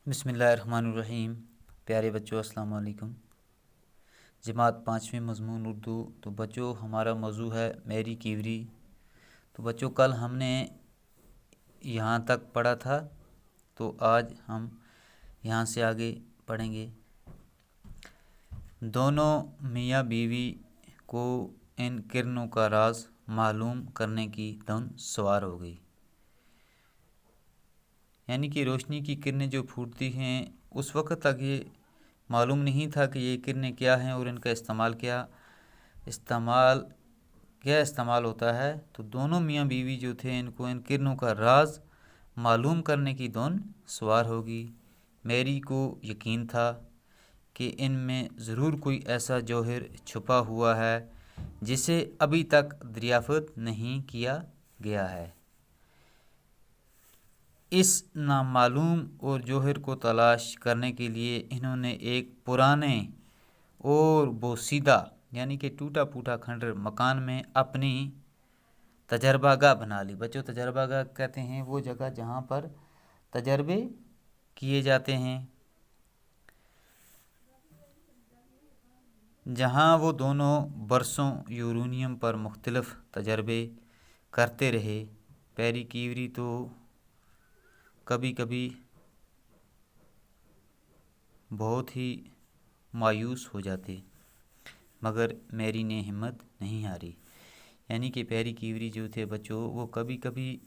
بسم اللہ الرحمن الرحیم۔ پیارے بچوں السلام علیکم۔ جماعت 5ویں مضمون اردو۔ تو بچوں ہمارا موضوع ہے میری کیوری۔ تو بچوں کل ہم نے یہاں تک پڑھا تھا، تو آج ہم یہاں سے آگے پڑھیں گے۔ دونوں میاں بیوی کو ان کرنوں کا راز معلوم کرنے کی دھن سوار ہو گئی، یعنی کہ روشنی کی کرنیں جو پھوٹتی ہیں اس وقت تک یہ معلوم نہیں تھا کہ یہ کرنیں کیا ہیں اور ان کا استعمال ہوتا ہے۔ تو دونوں میاں بیوی جو تھے ان کو ان کرنوں کا راز معلوم کرنے کی دھن سوار ہوگی۔ میری کو یقین تھا کہ ان میں ضرور کوئی ایسا جوہر چھپا ہوا ہے جسے ابھی تک دریافت نہیں کیا گیا ہے۔ اس نامعلوم اور جوہر کو تلاش کرنے کے لیے انہوں نے ایک پرانے اور بوسیدہ یعنی کہ ٹوٹا پھوٹا کھنڈر مکان میں اپنی تجربہ گاہ بنا لی۔ بچوں تجربہ گاہ کہتے ہیں وہ جگہ جہاں پر تجربے کیے جاتے ہیں، جہاں وہ دونوں برسوں یورینیم پر مختلف تجربے کرتے رہے۔ پیری کیوری تو کبھی کبھی بہت ہی مایوس ہو جاتے، مگر میری نے ہمت نہیں ہاری۔ یعنی کہ پیری کیوری جو تھے بچوں وہ کبھی کبھی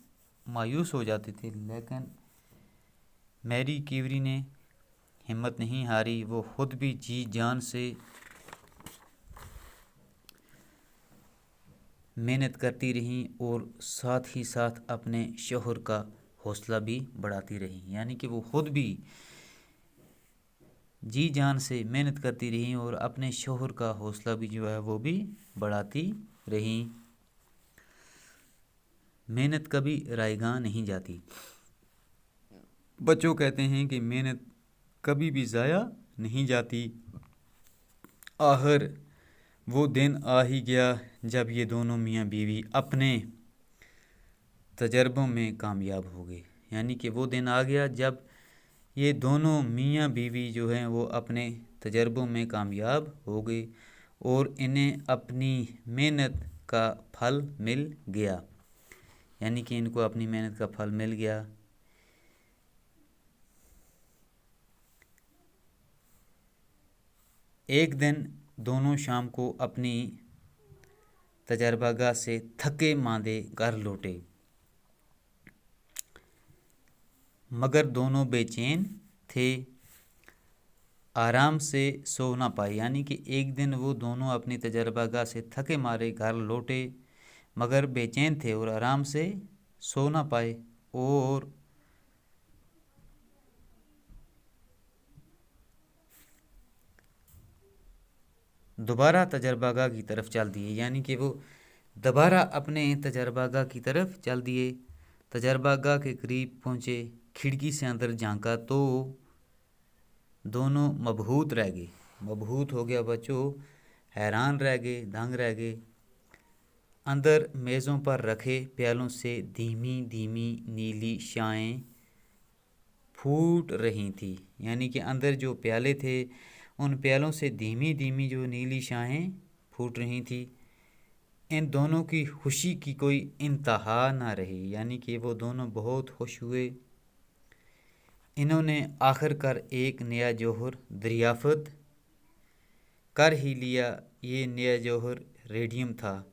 مایوس ہو جاتے تھے، لیکن میری کیوری نے ہمت نہیں ہاری۔ وہ خود بھی جی جان سے محنت کرتی رہیں اور ساتھ ہی ساتھ اپنے شوہر کا حوصلہ بھی بڑھاتی رہیں۔ یعنی کہ وہ خود بھی جی جان سے محنت کرتی رہیں اور اپنے شوہر کا حوصلہ بھی جو ہے وہ بھی بڑھاتی رہیں۔ محنت کبھی رائیگاں نہیں جاتی۔ بچوں کہتے ہیں کہ محنت کبھی بھی ضائع نہیں جاتی۔ آخر وہ دن آ ہی گیا جب یہ دونوں میاں بیوی اپنے تجربوں میں کامیاب ہو گئے۔ یعنی کہ وہ دن آ گیا جب یہ دونوں میاں بیوی جو ہیں وہ اپنے تجربوں میں کامیاب ہو گئے اور انہیں اپنی محنت کا پھل مل گیا۔ یعنی کہ ان کو اپنی محنت کا پھل مل گیا۔ ایک دن دونوں شام کو اپنی تجربہ گاہ سے تھکے ماندے گھر لوٹے، مگر دونوں بے چین تھے، آرام سے سو نہ پائے۔ یعنی کہ ایک دن وہ دونوں اپنی تجربہ گاہ سے تھکے مارے گھر لوٹے، مگر بے چین تھے اور آرام سے سو نہ پائے، اور دوبارہ تجربہ گاہ کی طرف چل دیے۔ یعنی کہ وہ دوبارہ اپنے تجربہ گاہ کی طرف چل دیے۔ تجربہ گاہ کے قریب پہنچے، کھڑکی سے اندر جھانکا تو دونوں مبہوت رہ گئے۔ مبہوت ہو گیا بچوں، حیران رہ گئے، دنگ رہ گئے۔ اندر میزوں پر رکھے پیالوں سے دھیمی دھیمی نیلی شعاعیں پھوٹ رہی تھی۔ یعنی کہ اندر جو پیالے تھے ان پیالوں سے دھیمی دھیمی جو نیلی شعاعیں پھوٹ رہی تھی۔ ان دونوں کی خوشی کی کوئی انتہا نہ رہی۔ یعنی کہ وہ دونوں بہت خوش ہوئے۔ انہوں نے آخر کار ایک نیا جوہر دریافت کر ہی لیا۔ یہ نیا جوہر ریڈیم تھا۔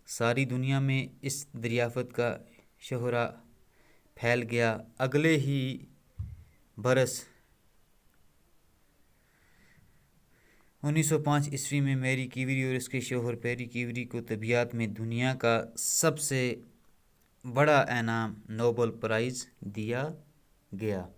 ساری دنیا میں اس دریافت کا شہرہ پھیل گیا۔ اگلے ہی برس 1905 میں میری کیوری اور اس کے شوہر پیری کیوری کو طبیعیات میں دنیا کا سب سے بڑا انعام نوبل پرائز دیا گیا۔